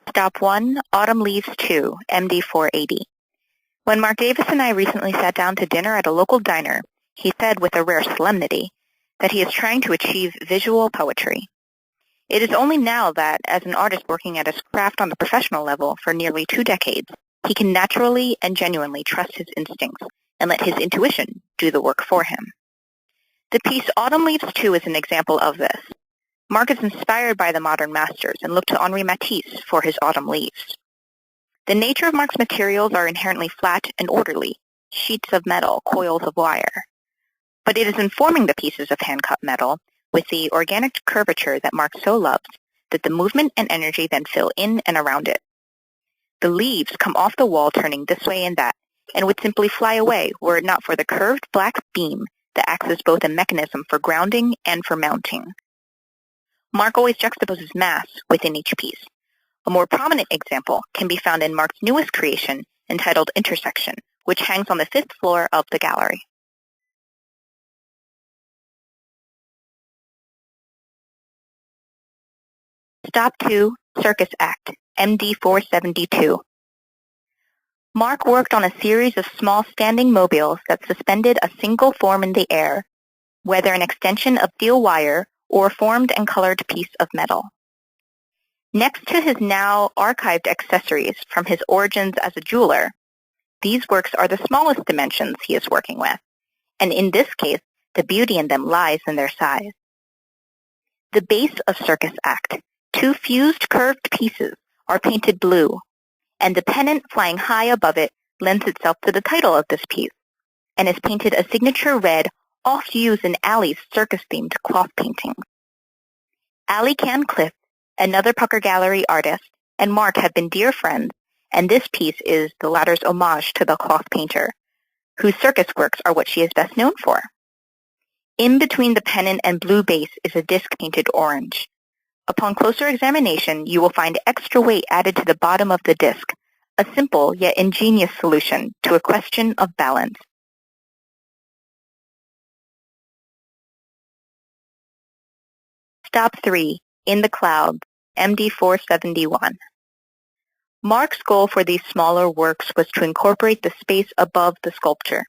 Stop 1, Autumn Leaves 2, MD 480. When Mark Davis and I recently sat down to dinner at a local diner, he said with a rare solemnity that he is trying to achieve visual poetry. It is only now that, as an artist working at his craft on the professional level for nearly 2 decades, he can naturally and genuinely trust his instincts and let his intuition do the work for him. The piece Autumn Leaves 2 is an example of this. Mark is inspired by the modern masters and looked to Henri Matisse for his autumn leaves. The nature of Mark's materials are inherently flat and orderly, sheets of metal, coils of wire. But it is in forming the pieces of hand-cut metal with the organic curvature that Mark so loves that the movement and energy then fill in and around it. The leaves come off the wall turning this way and that, and would simply fly away were it not for the curved black beam that acts as both a mechanism for grounding and for mounting. Mark always juxtaposes mass within each piece. A more prominent example can be found in Mark's newest creation entitled Intersection, which hangs on the 5th floor of the gallery. Stop 2, Circus Act, MD 472. Mark worked on a series of small standing mobiles that suspended a single form in the air, whether an extension of steel wire or a formed and colored piece of metal. Next to his now archived accessories from his origins as a jeweler, these works are the smallest dimensions he is working with, and in this case, the beauty in them lies in their size. The base of Circus Act, 2 fused curved pieces, are painted blue, and the pennant flying high above it lends itself to the title of this piece, and is painted a signature red oft used in Allie's circus-themed cloth paintings. Allie Can Cliff, another Pucker Gallery artist, and Mark have been dear friends, and this piece is the latter's homage to the cloth painter, whose circus works are what she is best known for. In between the pennant and blue base is a disc painted orange. Upon closer examination, you will find extra weight added to the bottom of the disc, a simple yet ingenious solution to a question of balance. Stop 3, In the Clouds, MD 471. Mark's goal for these smaller works was to incorporate the space above the sculpture,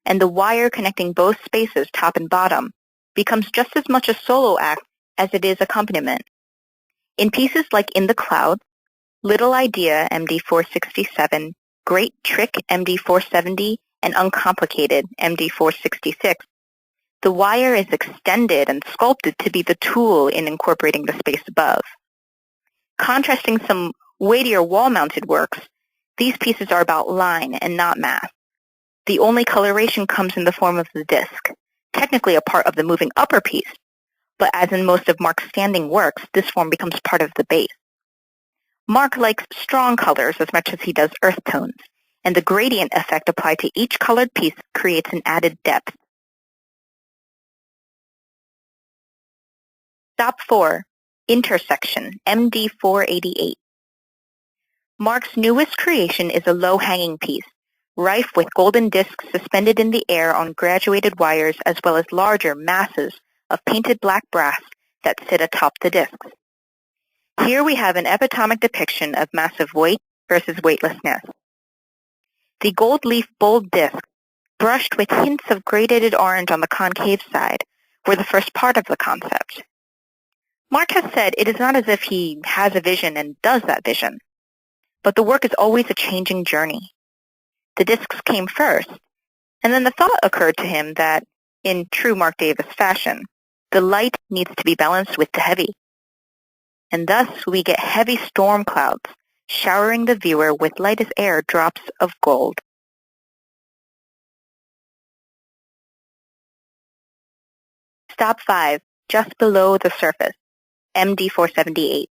and the wire connecting both spaces, top and bottom, becomes just as much a solo act as it is accompaniment. In pieces like In the Clouds, Little Idea, MD 467, Great Trick, MD 470, and Uncomplicated, MD 466, the wire is extended and sculpted to be the tool in incorporating the space above. Contrasting some weightier wall-mounted works, these pieces are about line and not mass. The only coloration comes in the form of the disc, technically a part of the moving upper piece, but as in most of Mark's standing works, this form becomes part of the base. Mark likes strong colors as much as he does earth tones, and the gradient effect applied to each colored piece creates an added depth. Stop 4, Intersection, MD 488. Mark's newest creation is a low-hanging piece, rife with golden discs suspended in the air on graduated wires as well as larger masses of painted black brass that sit atop the discs. Here we have an epitomic depiction of massive weight versus weightlessness. The gold leaf bold discs, brushed with hints of gradated orange on the concave side, were the first part of the concept. Mark has said it is not as if he has a vision and does that vision, but the work is always a changing journey. The discs came first, and then the thought occurred to him that, in true Mark Davis fashion, the light needs to be balanced with the heavy. And thus we get heavy storm clouds, showering the viewer with light as air drops of gold. Stop 5, Just Below the Surface, MD 478.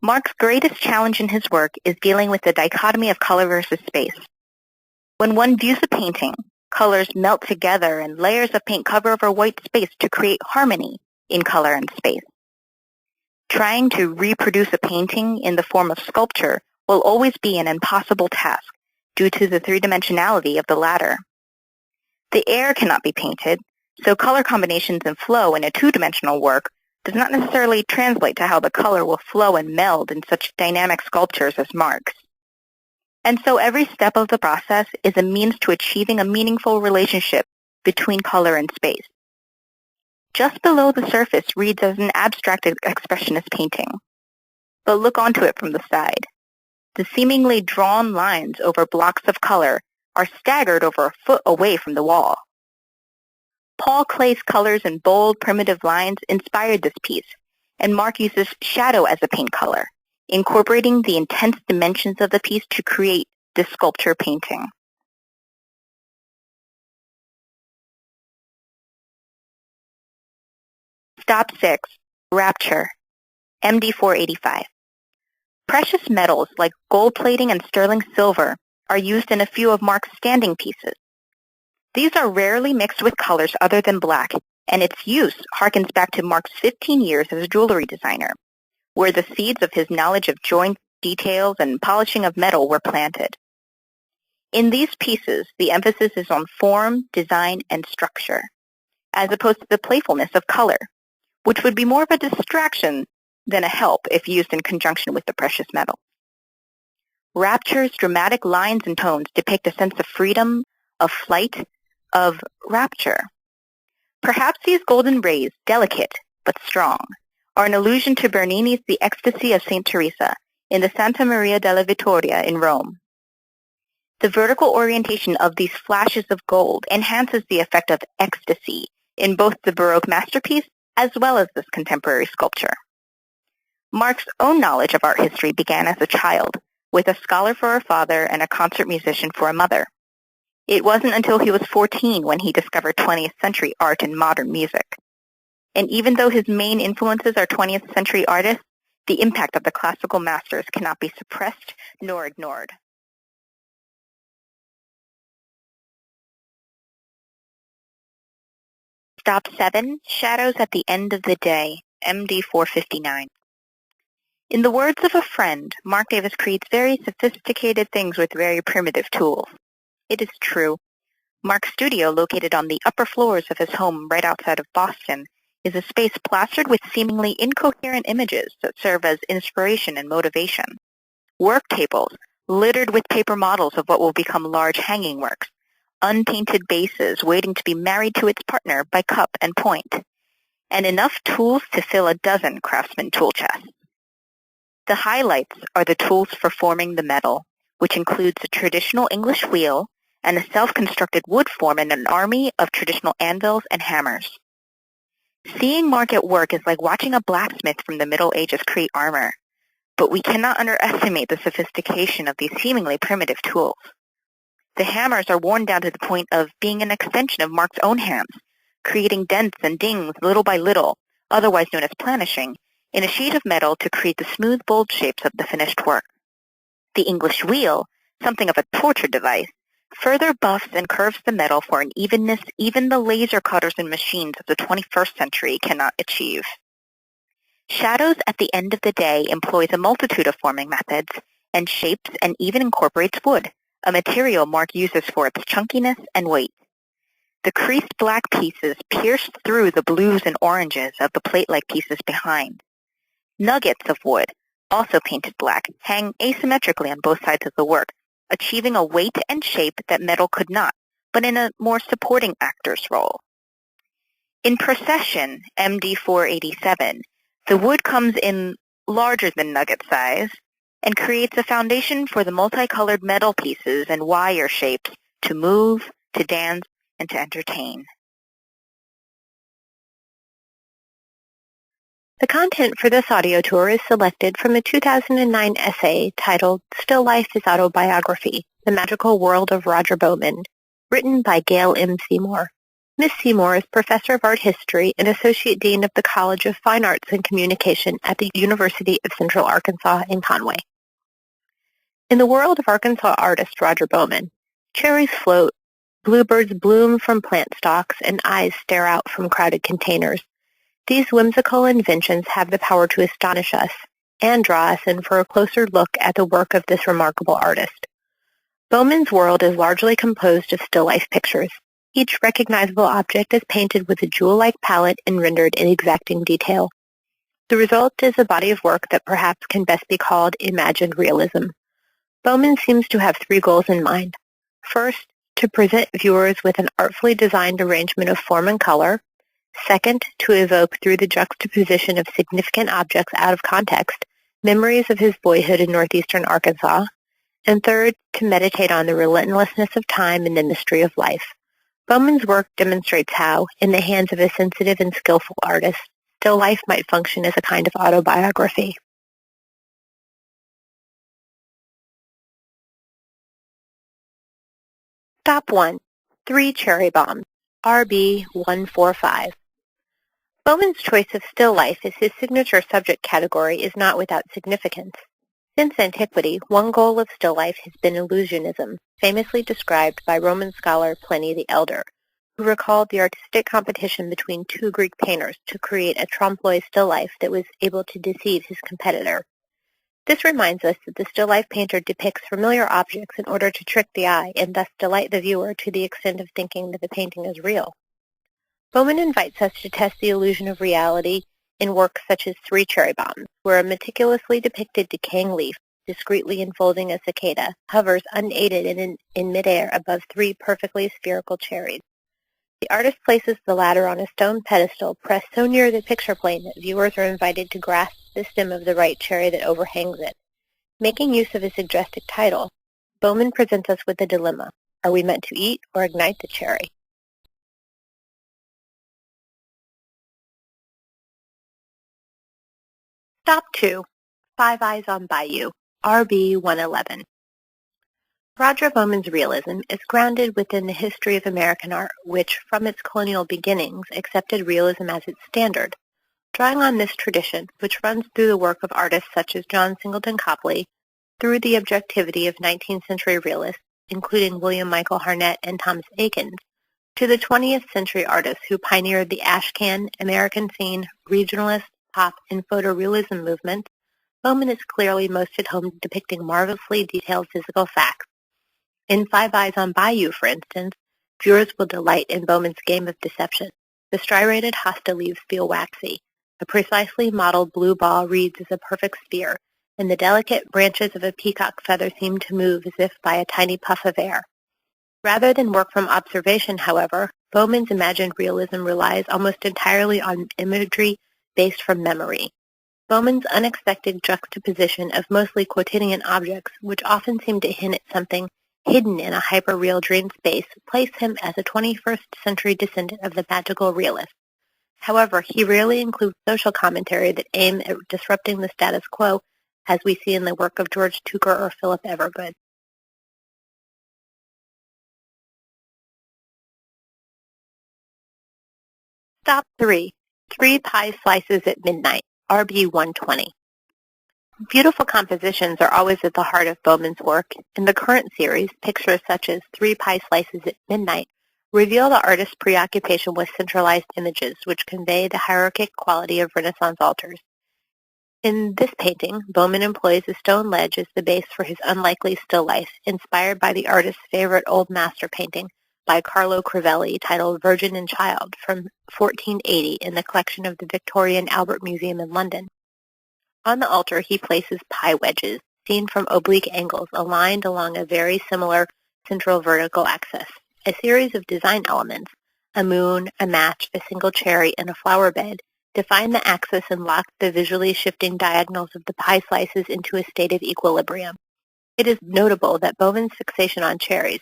Mark's greatest challenge in his work is dealing with the dichotomy of color versus space. When one views a painting, colors melt together and layers of paint cover over white space to create harmony in color and space. Trying to reproduce a painting in the form of sculpture will always be an impossible task due to the three-dimensionality of the latter. The air cannot be painted, so color combinations and flow in a two-dimensional work does not necessarily translate to how the color will flow and meld in such dynamic sculptures as Mark's. And so every step of the process is a means to achieving a meaningful relationship between color and space. Just below the surface reads as an abstract expressionist painting. But look onto it from the side. The seemingly drawn lines over blocks of color are staggered over a foot away from the wall. Paul Klee's colors and bold, primitive lines inspired this piece, and Mark uses shadow as a paint color, incorporating the intense dimensions of the piece to create this sculpture painting. Stop 6. Rapture. MD485. Precious metals like gold plating and sterling silver are used in a few of Mark's standing pieces. These are rarely mixed with colors other than black, and its use harkens back to Mark's 15 years as a jewelry designer, where the seeds of his knowledge of joint details and polishing of metal were planted. In these pieces, the emphasis is on form, design, and structure, as opposed to the playfulness of color, which would be more of a distraction than a help if used in conjunction with the precious metal. Rapture's dramatic lines and tones depict a sense of freedom, of flight, of rapture. Perhaps these golden rays, delicate but strong, are an allusion to Bernini's The Ecstasy of St. Teresa in the Santa Maria della Vittoria in Rome. The vertical orientation of these flashes of gold enhances the effect of ecstasy in both the Baroque masterpiece as well as this contemporary sculpture. Mark's own knowledge of art history began as a child, with a scholar for a father and a concert musician for a mother. It wasn't until he was 14 when he discovered 20th century art and modern music. And even though his main influences are 20th century artists, the impact of the classical masters cannot be suppressed nor ignored. Stop 7. Shadows at the End of the Day. MD459. In the words of a friend, Mark Davis creates very sophisticated things with very primitive tools. It is true. Mark's studio, located on the upper floors of his home right outside of Boston, is a space plastered with seemingly incoherent images that serve as inspiration and motivation. Work tables, littered with paper models of what will become large hanging works. Unpainted bases waiting to be married to its partner by cup and point. And enough tools to fill a dozen craftsman tool chests. The highlights are the tools for forming the metal, which includes a traditional English wheel and a self-constructed wood form and an army of traditional anvils and hammers. Seeing Mark at work is like watching a blacksmith from the Middle Ages create armor, but we cannot underestimate the sophistication of these seemingly primitive tools. The hammers are worn down to the point of being an extension of Mark's own hands, creating dents and dings little by little, otherwise known as planishing, in a sheet of metal to create the smooth, bold shapes of the finished work. The English wheel, something of a torture device, further buffs and curves the metal for an evenness even the laser cutters and machines of the 21st century cannot achieve. Shadows at the End of the Day employs a multitude of forming methods and shapes and even incorporates wood, a material Mark uses for its chunkiness and weight. The creased black pieces pierce through the blues and oranges of the plate-like pieces behind. Nuggets of wood, also painted black, hang asymmetrically on both sides of the work, achieving a weight and shape that metal could not, but in a more supporting actor's role. In procession, MD487, the wood comes in larger than nugget size and creates a foundation for the multicolored metal pieces and wire shapes to move, to dance, and to entertain. The content for this audio tour is selected from a 2009 essay titled Still Life is Autobiography, The Magical World of Roger Bowman, written by Gail M. Seymour. Ms. Seymour is Professor of Art History and Associate Dean of the College of Fine Arts and Communication at the University of Central Arkansas in Conway. In the world of Arkansas artist Roger Bowman, cherries float, bluebirds bloom from plant stalks, and eyes stare out from crowded containers. These whimsical inventions have the power to astonish us and draw us in for a closer look at the work of this remarkable artist. Bowman's world is largely composed of still life pictures. Each recognizable object is painted with a jewel-like palette and rendered in exacting detail. The result is a body of work that perhaps can best be called imagined realism. Bowman seems to have three goals in mind. First, to present viewers with an artfully designed arrangement of form and color. Second, to evoke through the juxtaposition of significant objects out of context memories of his boyhood in northeastern Arkansas. And third, to meditate on the relentlessness of time and the mystery of life. Bowman's work demonstrates how, in the hands of a sensitive and skillful artist, still life might function as a kind of autobiography. Stop 1. 3 Cherry Bombs, RB 145. Bowman's choice of still life as his signature subject category is not without significance. Since antiquity, one goal of still life has been illusionism, famously described by Roman scholar Pliny the Elder, who recalled the artistic competition between two Greek painters to create a trompe-l'oeil still life that was able to deceive his competitor. This reminds us that the still life painter depicts familiar objects in order to trick the eye and thus delight the viewer to the extent of thinking that the painting is real. Bowman invites us to test the illusion of reality in works such as 3 Cherry Bombs, where a meticulously depicted decaying leaf, discreetly enfolding a cicada, hovers unaided in midair above 3 perfectly spherical cherries. The artist places the latter on a stone pedestal pressed so near the picture plane that viewers are invited to grasp the stem of the right cherry that overhangs it. Making use of a suggestive title, Bowman presents us with a dilemma. Are we meant to eat or ignite the cherry? Stop 2. 5 Eyes on Bayou, RB 111. Roger Bowman's realism is grounded within the history of American art, which, from its colonial beginnings, accepted realism as its standard. Drawing on this tradition, which runs through the work of artists such as John Singleton Copley, through the objectivity of 19th century realists, including William Michael Harnett and Thomas Eakins, to the 20th century artists who pioneered the ashcan, American scene, regionalist, pop, and photorealism movements, Bowman is clearly most at home depicting marvelously detailed physical facts. In 5 Eyes on Bayou, for instance, viewers will delight in Bowman's game of deception. The striated hosta leaves feel waxy. A precisely modeled blue ball reads as a perfect sphere, and the delicate branches of a peacock feather seem to move as if by a tiny puff of air. Rather than work from observation, however, Bowman's imagined realism relies almost entirely on imagery based from memory. Bowman's unexpected juxtaposition of mostly quotidian objects, which often seem to hint at something hidden in a hyper-real dream space, place him as a 21st century descendant of the magical realist. However, he rarely includes social commentary that aim at disrupting the status quo, as we see in the work of George Tucker or Philip Evergood. Stop 3. 3 Pie Slices at Midnight, RB 120. Beautiful compositions are always at the heart of Bowman's work. In the current series, pictures such as 3 Pie Slices at Midnight reveal the artist's preoccupation with centralized images, which convey the hierarchic quality of Renaissance altars. In this painting, Bowman employs a stone ledge as the base for his unlikely still life, inspired by the artist's favorite old master painting by Carlo Crivelli titled Virgin and Child from 1480 in the collection of the Victoria and Albert Museum in London. On the altar, he places pie wedges, seen from oblique angles, aligned along a very similar central vertical axis. A series of design elements, a moon, a match, a single cherry, and a flower bed, define the axis and lock the visually shifting diagonals of the pie slices into a state of equilibrium. It is notable that Bowman's fixation on cherries,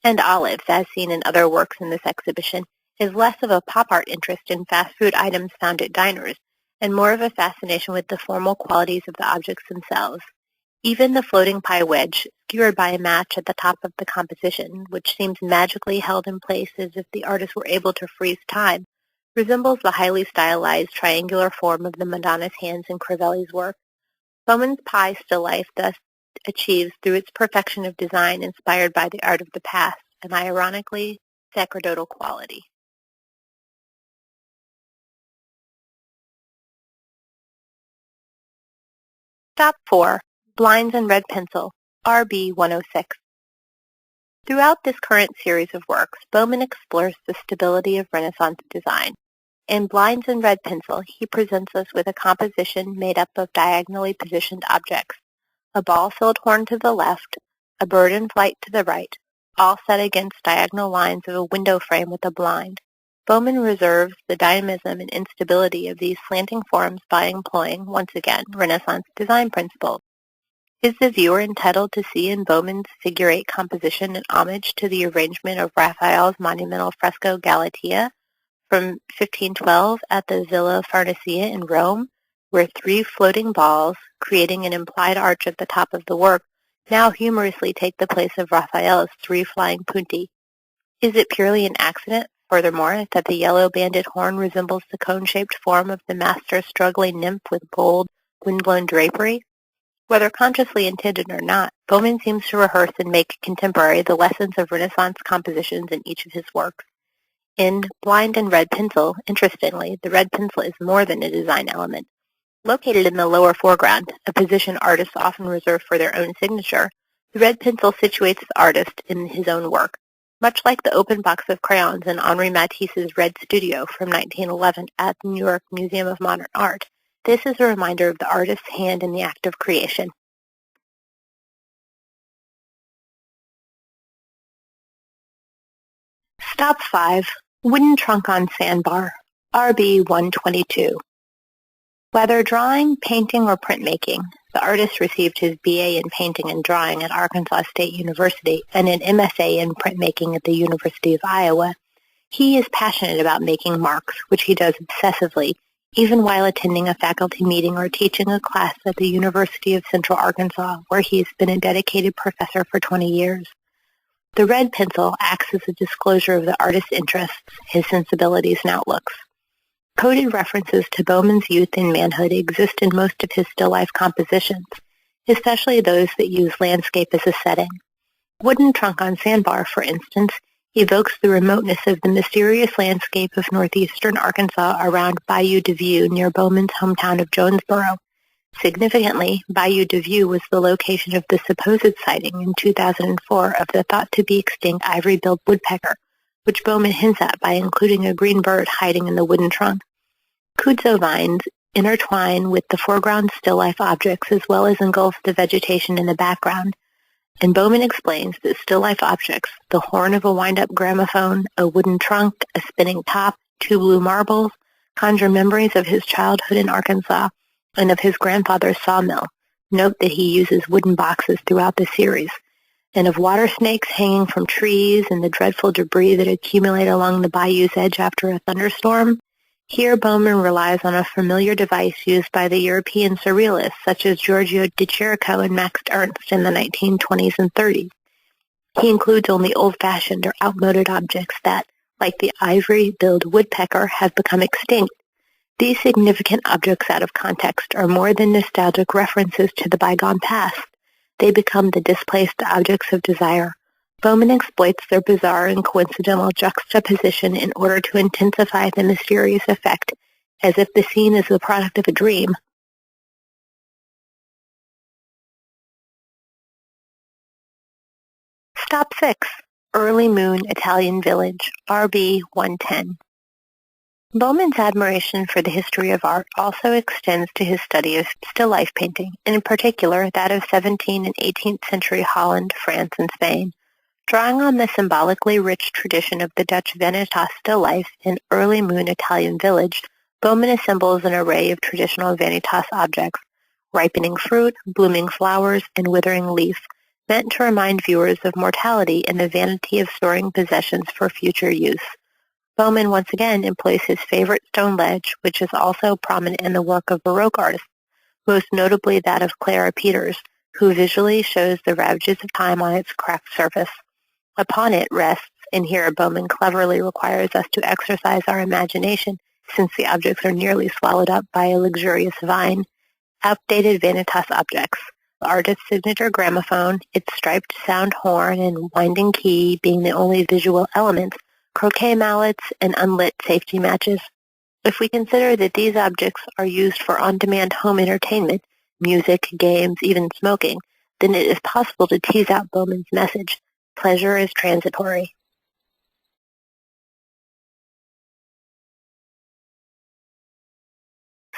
and olives, as seen in other works in this exhibition, is less of a pop art interest in fast food items found at diners, and more of a fascination with the formal qualities of the objects themselves. Even the floating pie wedge, skewered by a match at the top of the composition, which seems magically held in place as if the artist were able to freeze time, resembles the highly stylized triangular form of the Madonna's hands in Crivelli's work. Bowman's pie still life thus achieves, through its perfection of design inspired by the art of the past, an ironically sacerdotal quality. Stop 4. Blinds and Red Pencil, RB 106. Throughout this current series of works, Bowman explores the stability of Renaissance design. In Blinds and Red Pencil, he presents us with a composition made up of diagonally positioned objects, a ball-filled horn to the left, a bird in flight to the right, all set against diagonal lines of a window frame with a blind. Bowman reserves the dynamism and instability of these slanting forms by employing, once again, Renaissance design principles. Is the viewer entitled to see in Bowman's figure-8 composition an homage to the arrangement of Raphael's monumental fresco Galatea from 1512 at the Villa Farnesina in Rome, where 3 floating balls, creating an implied arch at the top of the work, now humorously take the place of Raphael's 3 flying punti? Is it purely an accident, furthermore, that the yellow-banded horn resembles the cone-shaped form of the master's struggling nymph with gold, wind-blown drapery? Whether consciously intended or not, Bowman seems to rehearse and make contemporary the lessons of Renaissance compositions in each of his works. In Blind and Red Pencil, interestingly, the red pencil is more than a design element. Located in the lower foreground, a position artists often reserve for their own signature, the red pencil situates the artist in his own work. Much like the open box of crayons in Henri Matisse's Red Studio from 1911 at the New York Museum of Modern Art, this is a reminder of the artist's hand in the act of creation. Stop 5. Wooden Trunk on Sandbar, RB 122. Whether drawing, painting, or printmaking, the artist received his BA in painting and drawing at Arkansas State University and an MFA in printmaking at the University of Iowa. He is passionate about making marks, which he does obsessively, even while attending a faculty meeting or teaching a class at the University of Central Arkansas, where he has been a dedicated professor for 20 years. The red pencil acts as a disclosure of the artist's interests, his sensibilities, and outlooks. Coded references to Bowman's youth and manhood exist in most of his still-life compositions, especially those that use landscape as a setting. Wooden Trunk on Sandbar, for instance, evokes the remoteness of the mysterious landscape of northeastern Arkansas around Bayou de View near Bowman's hometown of Jonesboro. Significantly, Bayou de View was the location of the supposed sighting in 2004 of the thought-to-be-extinct ivory-billed woodpecker, which Bowman hints at by including a green bird hiding in the wooden trunk. Kudzu vines intertwine with the foreground still-life objects as well as engulf the vegetation in the background, and Bowman explains that still-life objects, the horn of a wind-up gramophone, a wooden trunk, a spinning top, 2 blue marbles, conjure memories of his childhood in Arkansas and of his grandfather's sawmill. Note that he uses wooden boxes throughout the series, and of water snakes hanging from trees and the dreadful debris that accumulate along the bayou's edge after a thunderstorm. Here Bowman relies on a familiar device used by the European surrealists such as Giorgio de Chirico and Max Ernst in the 1920s and 30s. He includes only old-fashioned or outmoded objects that, like the ivory-billed woodpecker, have become extinct. These significant objects out of context are more than nostalgic references to the bygone past. They become the displaced objects of desire. Bowman exploits their bizarre and coincidental juxtaposition in order to intensify the mysterious effect, as if the scene is the product of a dream. Stop 6. Early Moon Italian Village, RB 110. Bowman's admiration for the history of art also extends to his study of still-life painting, and in particular that of 17th and 18th century Holland, France, and Spain. Drawing on the symbolically rich tradition of the Dutch Vanitas still life in Early Moon Italian Village, Bowman assembles an array of traditional Vanitas objects, ripening fruit, blooming flowers, and withering leaf, meant to remind viewers of mortality and the vanity of storing possessions for future use. Bowman once again employs his favorite stone ledge, which is also prominent in the work of Baroque artists, most notably that of Clara Peters, who visually shows the ravages of time on its cracked surface. Upon it rests, and here Bowman cleverly requires us to exercise our imagination, since the objects are nearly swallowed up by a luxurious vine, outdated Vanitas objects. The artist's signature gramophone, its striped sound horn and winding key being the only visual elements, croquet mallets, and unlit safety matches. If we consider that these objects are used for on-demand home entertainment, music, games, even smoking, then it is possible to tease out Bowman's message. Pleasure is transitory.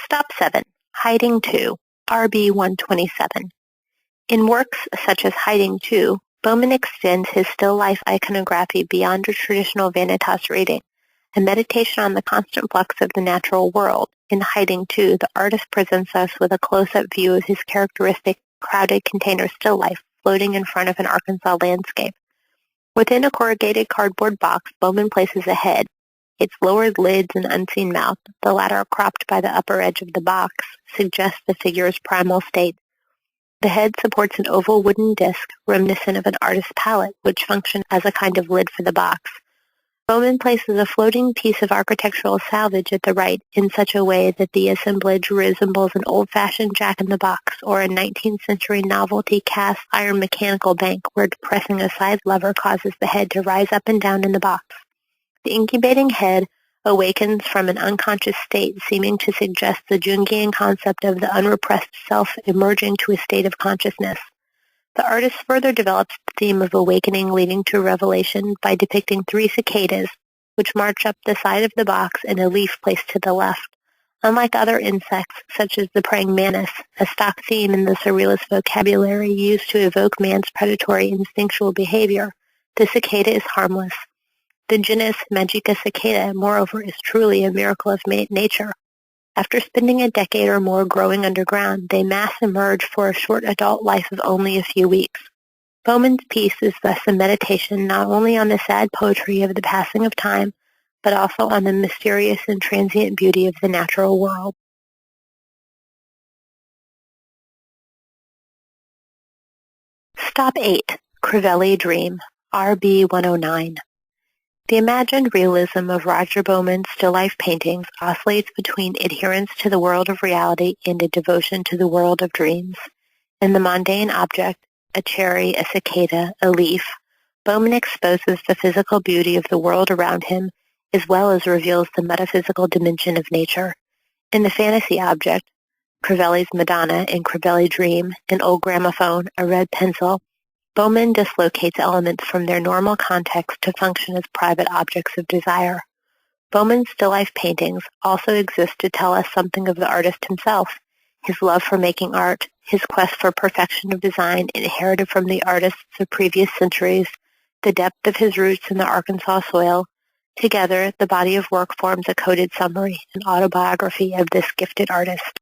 Stop 7. Hiding 2, RB 127. In works such as Hiding 2, Bowman extends his still life iconography beyond a traditional vanitas reading, a meditation on the constant flux of the natural world. In Hiding 2, the artist presents us with a close-up view of his characteristic crowded container still life floating in front of an Arkansas landscape. Within a corrugated cardboard box, Bowman places a head, its lowered lids and unseen mouth, the latter cropped by the upper edge of the box, suggests the figure's primal state. The head supports an oval wooden disc reminiscent of an artist's palette, which functions as a kind of lid for the box. Bowman places a floating piece of architectural salvage at the right in such a way that the assemblage resembles an old-fashioned jack-in-the-box or a 19th century novelty cast iron mechanical bank where pressing a side lever causes the head to rise up and down in the box. The incubating head awakens from an unconscious state, seeming to suggest the Jungian concept of the unrepressed self emerging to a state of consciousness. The artist further develops the theme of awakening leading to revelation by depicting 3 cicadas, which march up the side of the box in a leaf placed to the left. Unlike other insects, such as the praying mantis, a stock theme in the surrealist vocabulary used to evoke man's predatory instinctual behavior, the cicada is harmless. The genus Magica cicada, moreover, is truly a miracle of nature. After spending a decade or more growing underground, they mass emerge for a short adult life of only a few weeks. Bowman's piece is thus a meditation not only on the sad poetry of the passing of time, but also on the mysterious and transient beauty of the natural world. Stop 8. Crivelli Dream, RB 109. The imagined realism of Roger Bowman's still-life paintings oscillates between adherence to the world of reality and a devotion to the world of dreams. In the mundane object, a cherry, a cicada, a leaf, Bowman exposes the physical beauty of the world around him, as well as reveals the metaphysical dimension of nature. In the fantasy object, Crivelli's Madonna in Crivelli Dream, an old gramophone, a red pencil, Bowman dislocates elements from their normal context to function as private objects of desire. Bowman's still-life paintings also exist to tell us something of the artist himself, his love for making art, his quest for perfection of design inherited from the artists of previous centuries, the depth of his roots in the Arkansas soil. Together, the body of work forms a coded summary, an autobiography of this gifted artist.